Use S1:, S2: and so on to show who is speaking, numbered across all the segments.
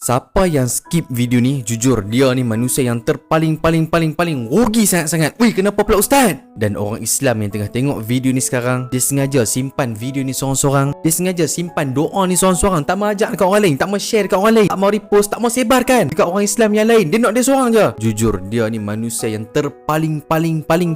S1: Siapa yang skip video ni, jujur dia ni manusia yang paling rugi sangat-sangat. Weh, kenapa pula Ustaz? Dan orang Islam yang tengah tengok video ni sekarang, dia sengaja simpan video ni seorang-seorang. Dia sengaja simpan doa ni seorang-seorang. Tak mau ajak dekat orang lain, tak mau share dekat orang lain, tak mau repost, tak mau sebarkan dekat orang Islam yang lain. Dia nak dia seorang je. Jujur, dia ni manusia yang paling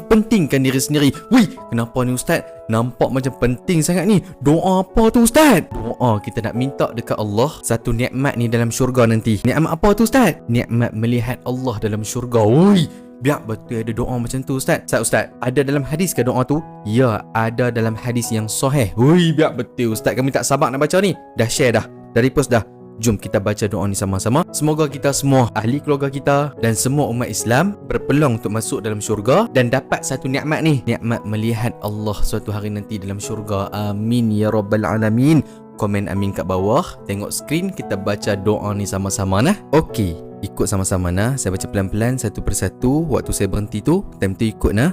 S1: pentingkan diri sendiri. Weh, kenapa ni Ustaz? Nampak macam penting sangat ni. Doa apa tu Ustaz? Doa kita nak minta dekat Allah satu nikmat ni dalam syurga nanti. Nikmat apa tu Ustaz? Nikmat melihat Allah dalam syurga. Oi, biar betul ada doa macam tu Ustaz. Ustaz, ada dalam hadis ke doa tu? Ya, ada dalam hadis yang sahih. Oi, biar betul Ustaz. Kami tak sabar nak baca ni. Dah share dah. Dah repost dah. Jom kita baca doa ni sama-sama. Semoga kita semua, ahli keluarga kita dan semua umat Islam berpeluang untuk masuk dalam syurga dan dapat satu nikmat ni, nikmat melihat Allah suatu hari nanti dalam syurga. Amin ya rabbal alamin. Komen amin kat bawah. Tengok skrin, kita baca doa ni sama-sama nah. Okey, ikut sama-sama nah. Saya baca pelan-pelan satu persatu. Waktu saya berhenti tu, time tu ikut nah.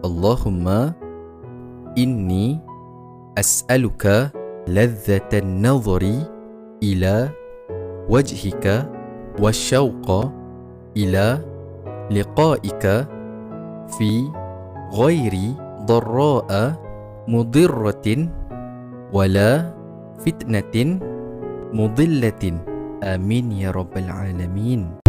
S1: Allahumma inni as'aluka ladzatan nazari ila wajhika wasyauqa ila liqa'ika fi ghairi dharra'a mudirratin wala fitnatin mudillatin. Amin ya rabbal alamin.